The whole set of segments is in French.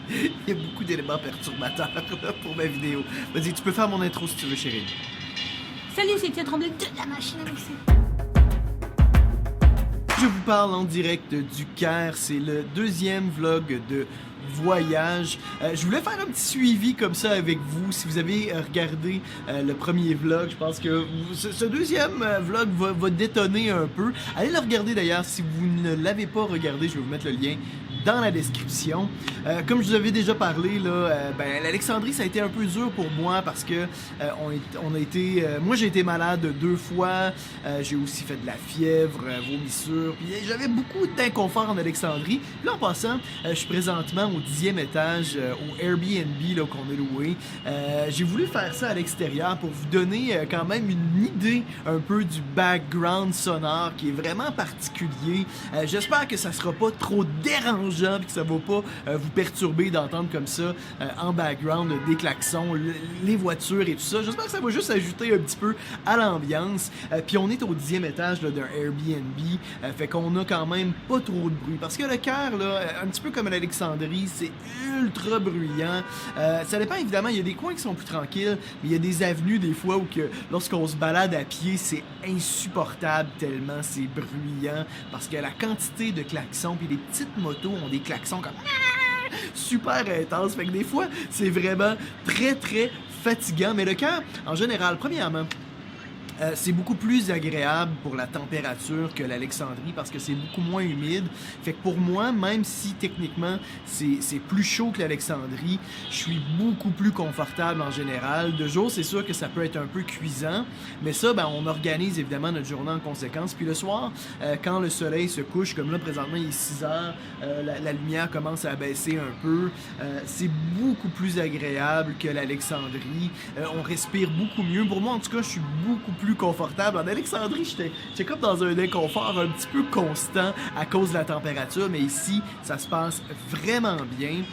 Il y a beaucoup d'éléments perturbateurs là, pour ma vidéo. Vas-y, tu peux faire mon intro si tu veux, chérie. Salut, c'est Tia 32 de la machine à mixer. Je vous parle en direct du Caire. C'est le deuxième vlog de voyage. Je voulais faire un petit suivi comme ça avec vous. Si vous avez regardé le premier vlog, je pense que ce deuxième vlog va détonner un peu. Allez le regarder d'ailleurs. Si vous ne l'avez pas regardé, je vais vous mettre le lien dans la description. Comme je vous avais déjà parlé, là, l'Alexandrie, ça a été un peu dur pour moi parce que moi j'ai été malade 2 fois, j'ai aussi fait de la fièvre, vomissure, puis j'avais beaucoup d'inconfort en Alexandrie. Puis là, en passant, je suis présentement au 10e étage, au Airbnb là, qu'on a loué. J'ai voulu faire ça à l'extérieur pour vous donner quand même une idée un peu du background sonore qui est vraiment particulier. J'espère que ça sera pas trop dérangeant et que ça va pas vous perturber d'entendre comme ça en background des klaxons, les voitures et tout ça. J'espère que ça va juste ajouter un petit peu à l'ambiance. Puis on est au 10e étage d'un Airbnb, fait qu'on a quand même pas trop de bruit. Parce que le Caire, là, un petit peu comme l'Alexandrie, c'est ultra bruyant. Ça dépend évidemment, il y a des coins qui sont plus tranquilles, mais il y a des avenues des fois où que lorsqu'on se balade à pied, c'est insupportable tellement c'est bruyant. Parce que la quantité de klaxons, puis les petites motos ont des klaxons comme super intense. Fait que des fois, c'est vraiment très très fatigant. Mais le Caire, en général, premièrement, c'est beaucoup plus agréable pour la température que l'Alexandrie parce que c'est beaucoup moins humide. Fait que pour moi, même si techniquement c'est plus chaud que l'Alexandrie, je suis beaucoup plus confortable en général. De jour, c'est sûr que ça peut être un peu cuisant, mais ça, on organise évidemment notre journée en conséquence. Puis le soir, quand le soleil se couche, comme là présentement il est 6 heures, la lumière commence à baisser un peu. C'est beaucoup plus agréable que l'Alexandrie. On respire beaucoup mieux. Pour moi, en tout cas, je suis beaucoup plus confortable. En Alexandrie, j'étais comme dans un inconfort un petit peu constant à cause de la température, mais ici, ça se passe vraiment bien.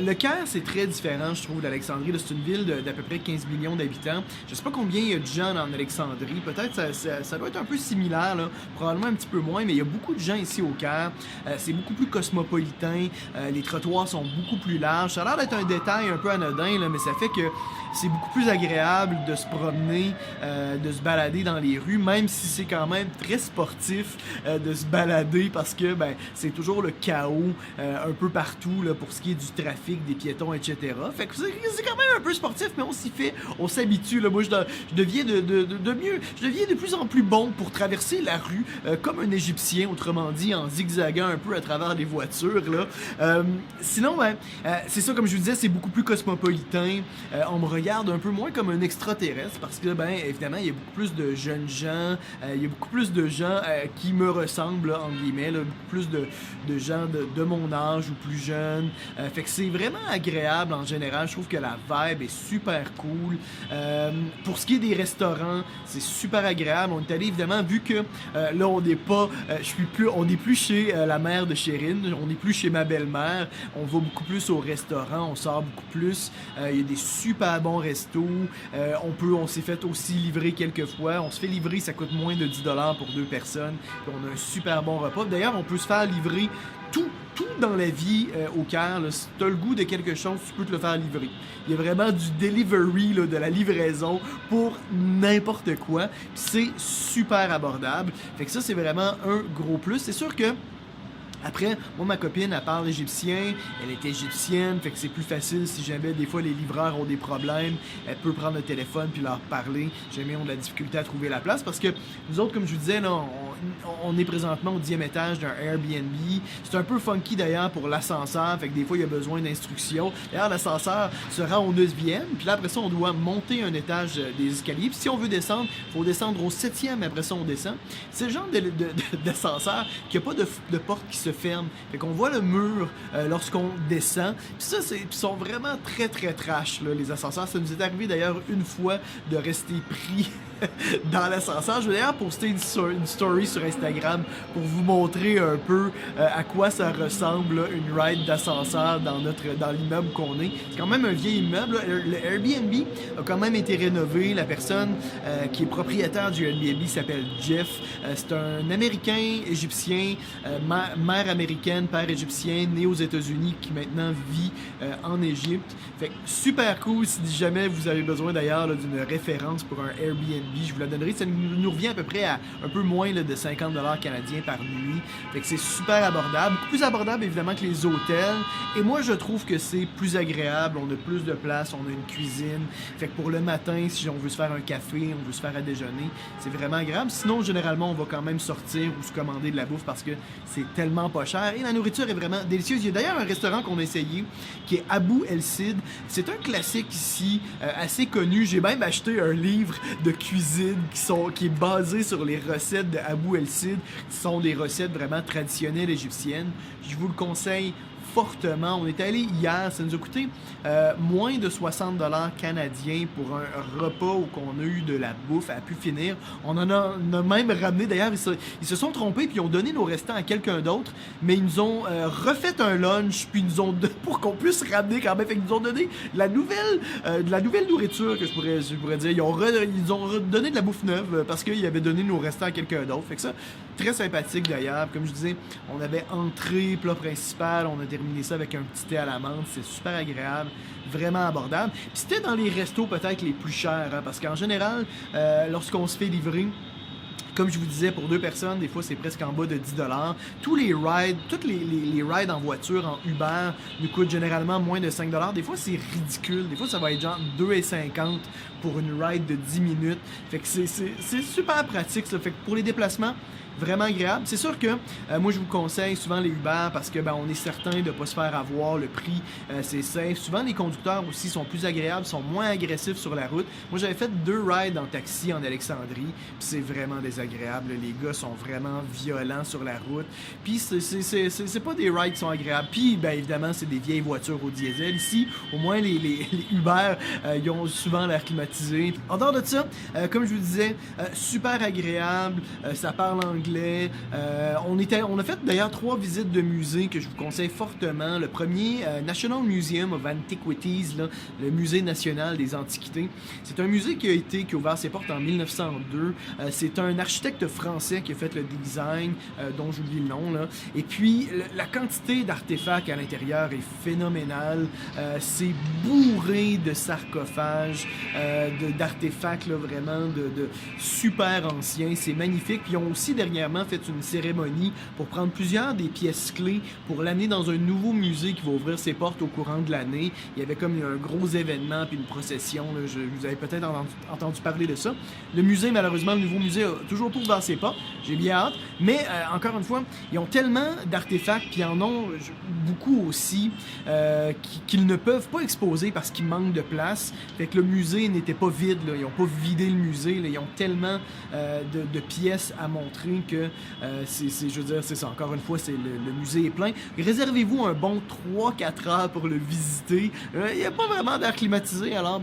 Le Caire, c'est très différent, je trouve, d'Alexandrie. C'est une ville d'à peu près 15 millions d'habitants. Je sais pas combien il y a de gens en Alexandrie. Peut-être ça doit être un peu similaire, là. Probablement un petit peu moins, mais il y a beaucoup de gens ici au Caire. C'est beaucoup plus cosmopolitain. Les trottoirs sont beaucoup plus larges. Ça a l'air d'être un détail un peu anodin, là, mais ça fait que c'est beaucoup plus agréable de se promener, de se balader dans les rues, même si c'est quand même très sportif de se balader parce que c'est toujours le chaos un peu partout là, pour ce qui est du trafic, des piétons, etc. Fait que c'est quand même un peu sportif, mais on s'y fait, on s'habitue. Là. Moi, je deviens je deviens de plus en plus bon pour traverser la rue comme un Égyptien, autrement dit, en zigzagant un peu à travers les voitures. Là. Sinon, c'est ça, comme je vous disais, c'est beaucoup plus cosmopolitain. On me regarde un peu moins comme un extraterrestre parce que, évidemment, il y a beaucoup plus de jeunes gens, il y a beaucoup plus de gens qui me ressemblent, là, entre guillemets, là, beaucoup plus de gens de mon âge ou plus jeunes. Fait que c'est vraiment agréable en général. Je trouve que la vibe est super cool. Pour ce qui est des restaurants, c'est super agréable. On est allé évidemment, vu que là, on n'est pas, on n'est plus chez la mère de Chérine, on n'est plus chez ma belle-mère. On va beaucoup plus au restaurant, on sort beaucoup plus. Il y a des super bons restos. On s'est fait aussi livrer quelques fois. On se fait livrer, ça coûte moins de 10$ pour 2 personnes. Puis on a un super bon repas. D'ailleurs, on peut se faire livrer tout dans la vie au Caire. Là. Si tu as le goût de quelque chose, tu peux te le faire livrer. Il y a vraiment du delivery, là, de la livraison pour n'importe quoi. Puis c'est super abordable. Fait que ça, c'est vraiment un gros plus. C'est sûr que après, moi, ma copine, elle parle égyptien, elle est égyptienne, fait que c'est plus facile si jamais des fois les livreurs ont des problèmes, elle peut prendre le téléphone puis leur parler, si jamais ils ont de la difficulté à trouver la place, parce que nous autres, comme je vous disais, là, on est présentement au 10e étage d'un Airbnb, c'est un peu funky d'ailleurs pour l'ascenseur, fait que des fois il y a besoin d'instructions. D'ailleurs, l'ascenseur se rend au 9e, puis là après ça, on doit monter un étage des escaliers, puis si on veut descendre, il faut descendre au 7e, après ça on descend. C'est le genre d'ascenseur qui n'a pas de porte qui se ferme. Fait qu'on voit le mur lorsqu'on descend. Puis ça, ils sont vraiment très très trash, là, les ascenseurs. Ça nous est arrivé d'ailleurs une fois de rester pris dans l'ascenseur. Je vais d'ailleurs poster une story sur Instagram pour vous montrer un peu à quoi ça ressemble là, une ride d'ascenseur dans l'immeuble qu'on est. C'est quand même un vieil immeuble. Là. Le Airbnb a quand même été rénové. La personne qui est propriétaire du Airbnb s'appelle Jeff. C'est un Américain égyptien, mère américaine, père égyptien, né aux États-Unis, qui maintenant vit en Égypte. Fait que super cool. Si jamais vous avez besoin d'ailleurs d'une référence pour un Airbnb, je vous la donnerai. Ça nous revient à peu près à un peu moins là, de 50$ canadiens par nuit. Fait que c'est super abordable. Beaucoup plus abordable évidemment que les hôtels. Et moi je trouve que c'est plus agréable. On a plus de place, on a une cuisine. Fait que pour le matin, si on veut se faire un café, on veut se faire à déjeuner, c'est vraiment agréable. Sinon, généralement, on va quand même sortir ou se commander de la bouffe parce que c'est tellement pas cher. Et la nourriture est vraiment délicieuse. Il y a d'ailleurs un restaurant qu'on a essayé qui est Abou El Cid. C'est un classique ici, assez connu. J'ai même acheté un livre de cuisine qui est basé sur les recettes de Abou El Cid, qui sont des recettes vraiment traditionnelles égyptiennes. Je vous le conseille fortement. On est allé hier, ça nous a coûté moins de 60$ canadiens pour un repas où on a eu de la bouffe à pu finir. On a même ramené, d'ailleurs, ils se sont trompés puis ils ont donné nos restants à quelqu'un d'autre, mais ils nous ont refait un lunch puis ils nous ont pour qu'on puisse ramener quand même. Fait qu'ils nous ont donné de la nouvelle nourriture que je pourrais dire. Ils ont redonné de la bouffe neuve parce qu'ils avaient donné nos restants à quelqu'un d'autre. Fait que ça, très sympathique d'ailleurs. Comme je disais, on avait entrée, plat principal, on a terminé ça avec un petit thé à la menthe. C'est super agréable, vraiment abordable. Puis c'était dans les restos peut-être les plus chers, hein, parce qu'en général, lorsqu'on se fait livrer, comme je vous disais, pour 2 personnes, des fois c'est presque en bas de 10$. Toutes les rides en voiture, en Uber, nous coûtent généralement moins de 5$. Des fois c'est ridicule. Des fois ça va être genre 2,50$ pour une ride de 10 minutes. Fait que c'est super pratique, ça. Fait que pour les déplacements, vraiment agréable. C'est sûr que moi je vous conseille souvent les Uber parce que on est certain de ne pas se faire avoir, le prix c'est safe. Souvent les conducteurs aussi sont plus agréables, sont moins agressifs sur la route. Moi j'avais fait 2 rides en taxi en Alexandrie, puis c'est vraiment désagréable. Les gars sont vraiment violents sur la route. Puis c'est pas des rides qui sont agréables. Puis évidemment c'est des vieilles voitures au diesel. Ici, au moins les Uber ils ont souvent l'air climatisé. En dehors de ça, comme je vous disais, super agréable, ça parle anglais. On a fait d'ailleurs 3 visites de musées que je vous conseille fortement. Le premier, National Museum of Antiquities, là, le musée national des antiquités. C'est un musée qui a ouvert ses portes en 1902. C'est un architecte français qui a fait le design, dont j'oublie le nom. Là. Et puis, la quantité d'artefacts à l'intérieur est phénoménale. C'est bourré de sarcophages, d'artefacts là, vraiment de super anciens. C'est magnifique. Puis ils ont aussi dernièrement fait une cérémonie pour prendre plusieurs des pièces clés pour l'amener dans un nouveau musée qui va ouvrir ses portes au courant de l'année. Il y avait comme un gros événement puis une procession. Là. Vous avez peut-être entendu parler de ça. Le musée, malheureusement, le nouveau musée a toujours pas ouvert ses portes. J'ai bien hâte. Mais encore une fois, ils ont tellement d'artefacts puis ils en ont beaucoup aussi qu'ils ne peuvent pas exposer parce qu'il manque de place. Fait que le musée n'était pas vide. Là. Ils n'ont pas vidé le musée. Là. Ils ont tellement de pièces à montrer que je veux dire, c'est ça. Encore une fois, le musée est plein. Réservez-vous un bon 3-4 heures pour le visiter. Il n'y a pas vraiment d'air climatisé, alors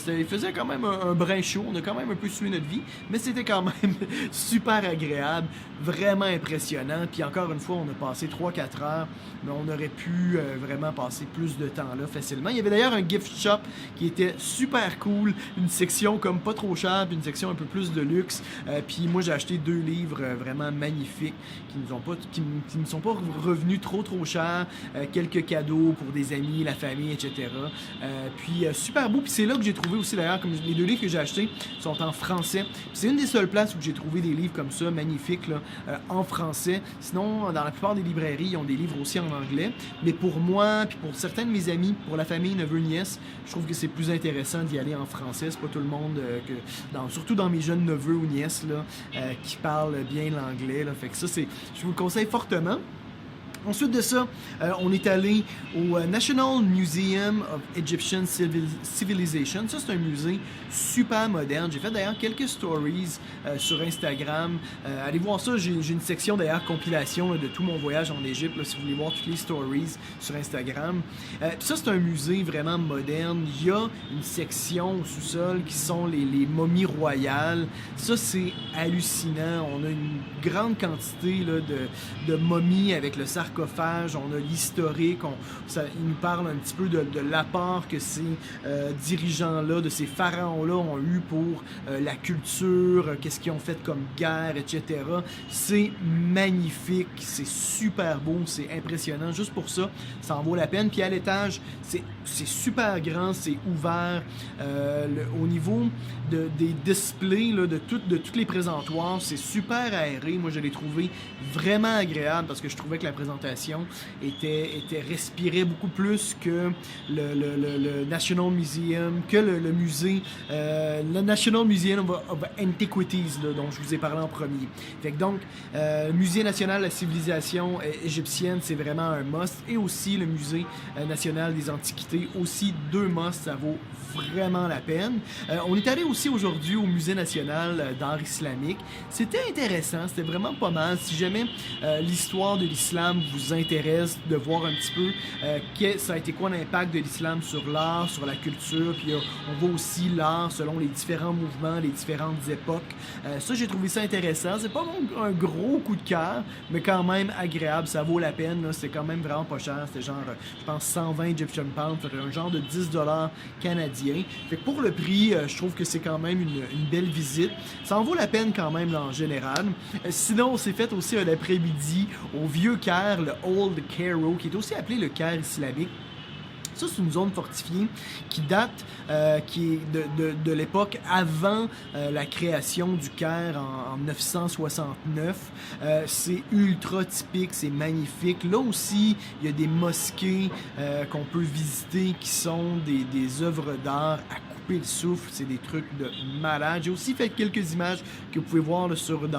il faisait quand même un brin chaud. On a quand même un peu sué notre vie, mais c'était quand même super agréable, vraiment impressionnant. Puis encore une fois, on a passé 3-4 heures, mais on aurait pu vraiment passer plus de temps là facilement. Il y avait d'ailleurs un gift shop qui était super cool, une section comme pas trop chère, puis une section un peu plus de luxe. Puis moi, j'ai acheté 2 livres vraiment magnifiques qui ne sont pas revenus trop cher, quelques cadeaux pour des amis, la famille, etc. Puis super beau, puis c'est là que j'ai trouvé aussi d'ailleurs, comme les 2 livres que j'ai achetés sont en français. Puis c'est une des seules places où j'ai trouvé des livres comme ça, magnifiques, là, en français. Sinon, dans la plupart des librairies, ils ont des livres aussi en anglais. Mais pour moi, puis pour certains de mes amis, pour la famille, neveux, nièces, je trouve que c'est plus intéressant d'y aller en français. C'est pas tout le monde, surtout dans mes jeunes neveux ou nièces, là, qui parlent bien l'anglais. Là. Fait que ça, je vous le conseille fortement. Ensuite de ça, on est allé au National Museum of Egyptian Civilization. Ça, c'est un musée super moderne. J'ai fait d'ailleurs quelques stories sur Instagram. Allez voir ça. J'ai une section d'ailleurs compilation de tout mon voyage en Égypte, si vous voulez voir toutes les stories sur Instagram. Ça, c'est un musée vraiment moderne. Il y a une section au sous-sol qui sont les momies royales. Ça, c'est hallucinant. On a une grande quantité là, de momies avec le sarcophage. On a l'historique, il nous parle un petit peu de l'apport que ces dirigeants-là, de ces pharaons-là ont eu pour la culture, qu'est-ce qu'ils ont fait comme guerre, etc. C'est magnifique, c'est super beau, c'est impressionnant. Juste pour ça, ça en vaut la peine. Puis à l'étage, c'est super grand, c'est ouvert. Au niveau des displays, là, de tous les présentoirs, c'est super aéré. Moi, je l'ai trouvé vraiment agréable parce que je trouvais que la présentation respirait beaucoup plus que le National Museum, que le musée, le National Museum of Antiquities, là, dont je vous ai parlé en premier. Fait que donc, Musée national de la civilisation égyptienne, c'est vraiment un must. Et aussi le Musée national des antiquités, aussi 2 musts, ça vaut vraiment la peine. On est allé aussi aujourd'hui au Musée national d'art islamique. C'était intéressant, c'était vraiment pas mal. Si jamais l'histoire de l'islam vous intéresse, de voir un petit peu ça a été quoi l'impact de l'islam sur l'art, sur la culture, puis on voit aussi l'art selon les différents mouvements, les différentes époques. Ça, j'ai trouvé ça intéressant. C'est pas un gros coup de cœur, mais quand même agréable, ça vaut la peine. C'est quand même vraiment pas cher. C'était genre, je pense, 120 Egyptian Pounds, un genre de 10$ canadiens. Fait que pour le prix, je trouve que c'est quand même une belle visite. Ça en vaut la peine quand même là, en général. Sinon, on s'est fait aussi un après-midi au Vieux Caire, le Old Cairo, qui est aussi appelé le Caire islamique. Ça, c'est une zone fortifiée qui date qui est de l'époque avant la création du Caire en 969. C'est ultra typique, c'est magnifique. Là aussi, il y a des mosquées qu'on peut visiter qui sont des œuvres d'art à couper le souffle. C'est des trucs de malade. J'ai aussi fait quelques images que vous pouvez voir là,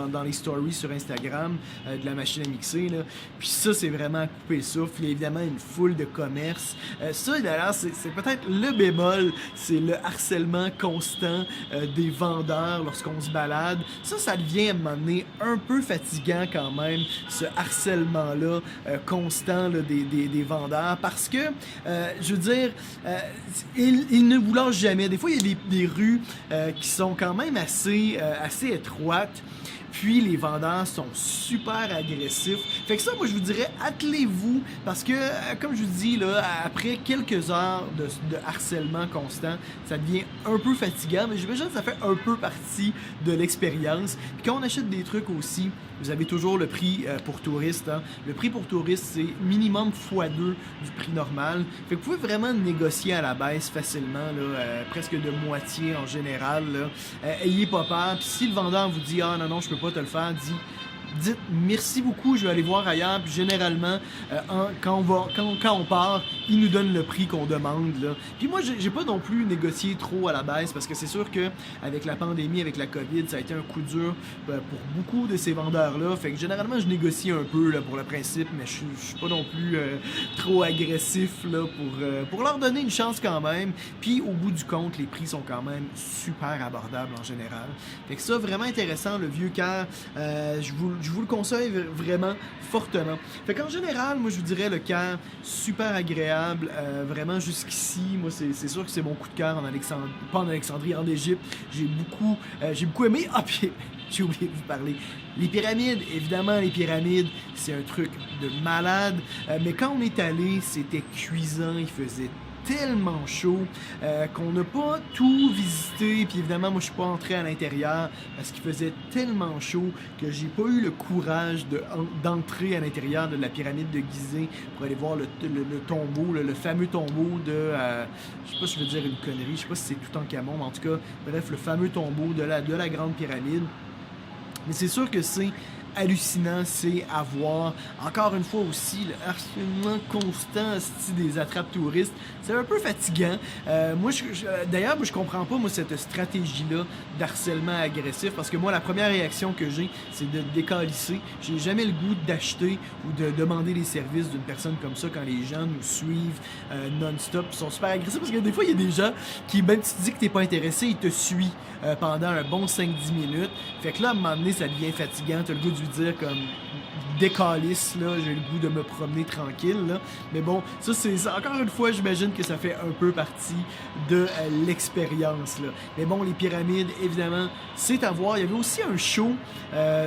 dans les stories sur Instagram de la machine à mixer. Là. Puis ça, c'est vraiment à couper le souffle. Il y a évidemment une foule de commerces. Ça, d'ailleurs, c'est peut-être le bémol, c'est le harcèlement constant des vendeurs lorsqu'on se balade. Ça devient à un moment donné un peu fatigant quand même, ce harcèlement-là constant là, des vendeurs, parce que, je veux dire, ils ne vous lâchent jamais. Des fois, il y a des rues qui sont quand même assez étroites. Puis les vendeurs sont super agressifs. Fait que ça, moi, je vous dirais, attelez-vous, parce que, comme je vous dis, là, après quelques heures de harcèlement constant, ça devient un peu fatigant, mais j'imagine que ça fait un peu partie de l'expérience. Puis quand on achète des trucs aussi, vous avez toujours le prix pour touristes. Hein. Le prix pour touristes, c'est minimum x2 du prix normal. Fait que vous pouvez vraiment négocier à la baisse facilement, là, presque de moitié en général. Là. Ayez pas peur. Puis si le vendeur vous dit « Ah non, je peux pas te le faire », dites merci beaucoup, je vais aller voir ailleurs. Puis généralement, quand on part, ils nous donnent le prix qu'on demande. Là. Puis moi, j'ai pas non plus négocié trop à la baisse, parce que c'est sûr que avec la pandémie, avec la COVID, ça a été un coup dur pour beaucoup de ces vendeurs-là. Fait que généralement, je négocie un peu là, pour le principe, mais je suis pas non plus trop agressif là, pour leur donner une chance quand même. Puis au bout du compte, les prix sont quand même super abordables en général. Fait que ça, vraiment intéressant, le Vieux Caire. Je vous le conseille vraiment fortement. Fait qu'en général, moi je vous dirais le Caire, super agréable, vraiment jusqu'ici. Moi c'est sûr que c'est mon coup de cœur pas en Alexandrie, en Égypte. J'ai beaucoup aimé. Ah puis j'ai oublié de vous parler. Les pyramides, évidemment les pyramides, c'est un truc de malade. Mais quand on est allé, c'était cuisant, il faisait tellement chaud qu'on n'a pas tout visité, puis évidemment moi je suis pas entré à l'intérieur parce qu'il faisait tellement chaud que j'ai pas eu le courage d'entrer à l'intérieur de la pyramide de Gizeh pour aller voir le tombeau, le fameux tombeau de je sais pas si je veux dire une connerie, je sais pas si c'est Toutankhamon, mais en tout cas bref, le fameux tombeau de la grande pyramide. Mais c'est sûr que c'est hallucinant c'est à voir. Encore une fois aussi, le harcèlement constant des attrapes touristes, c'est un peu fatigant. D'ailleurs, moi je comprends pas cette stratégie-là d'harcèlement agressif, parce que moi la première réaction que j'ai, c'est de décalisser. J'ai jamais le goût d'acheter ou de demander les services d'une personne comme ça quand les gens nous suivent non-stop, ils sont super agressifs, parce que des fois il y a des gens qui, même si tu dis que t'es pas intéressé, ils te suivent pendant un bon 5-10 minutes. Fait que là, à un moment donné, ça devient fatigant. T'as le goût de lui dire comme décalisse, là, j'ai le goût de me promener tranquille, là. Mais bon, ça c'est encore une fois, j'imagine que ça fait un peu partie de l'expérience, là. Mais bon, les pyramides, évidemment, c'est à voir. Il y avait aussi un show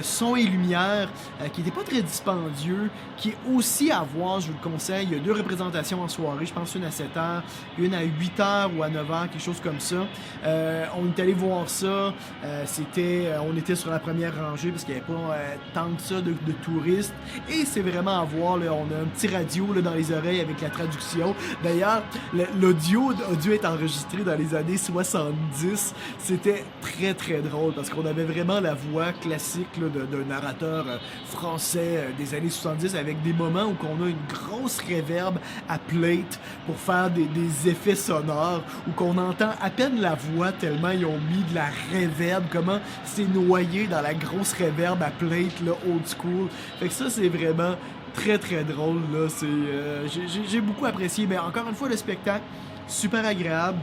son et lumière qui n'était pas très dispendieux, qui est aussi à voir, je vous le conseille. Il y a 2 représentations en soirée, je pense une à 7h, une à 8h ou à 9h, quelque chose comme ça. On est allé voir ça, on était sur la première rangée parce qu'il n'y avait pas tant que ça de touristes, et c'est vraiment à voir, là. On a un petit radio là, dans les oreilles avec la traduction. D'ailleurs, l'audio a dû être enregistré dans les années 70. C'était très très drôle parce qu'on avait vraiment la voix classique d'un narrateur français des années 70, avec des moments où on a une grosse réverb à plate pour faire des effets sonores, où qu'on entend à peine la voix tellement ils ont mis de la réverb, comment c'est noyé dans la grosse réverb à plate là, old school. Fait que ça c'est vraiment très très drôle là. J'ai beaucoup apprécié, mais encore une fois le spectacle super agréable,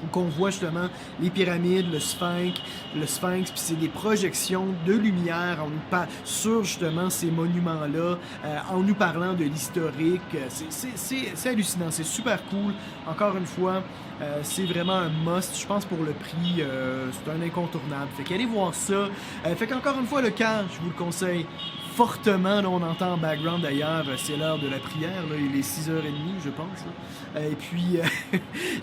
où qu'on voit justement les pyramides, le sphinx, puis c'est des projections de lumière sur justement ces monuments-là, en nous parlant de l'historique. C'est hallucinant, c'est super cool. Encore une fois, c'est vraiment un must. Je pense pour le prix, c'est un incontournable. Fait qu'allez voir ça. Fait qu'encore une fois, le camp, je vous le conseille fortement. Là, on entend en background d'ailleurs, c'est l'heure de la prière, là, il est 6h30 je pense. Et puis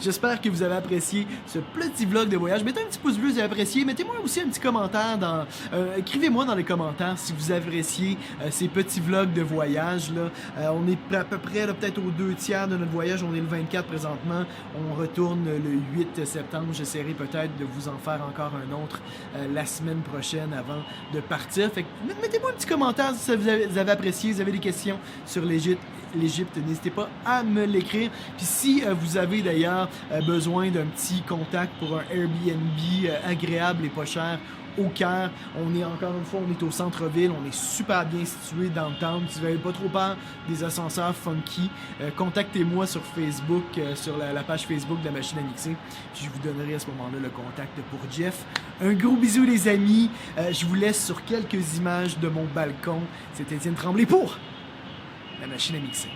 j'espère que vous avez apprécié ce petit vlog de voyage. Mettez un petit pouce bleu si vous avez apprécié. Mettez-moi aussi un petit commentaire écrivez-moi dans les commentaires si vous appréciez ces petits vlogs de voyage là. On est à peu près là, peut-être aux 2/3 de notre voyage. On est le 24 présentement. On retourne le 8 septembre. J'essaierai peut-être de vous en faire encore un autre la semaine prochaine avant de partir. Fait que mettez-moi un petit commentaire si vous avez apprécié, vous avez des questions sur l'Égypte, n'hésitez pas à me l'écrire. Puis si vous avez d'ailleurs besoin d'un petit contact pour un Airbnb agréable et pas cher au Caire, on est au centre-ville, on est super bien situé dans le town. Si vous n'avez pas trop peur des ascenseurs funky, contactez-moi sur Facebook, sur la page Facebook de la machine à mixer, puis je vous donnerai à ce moment-là le contact pour Jeff. Un gros bisou les amis, je vous laisse sur quelques images de mon balcon. C'est Étienne Tremblay pour la machine à mixer.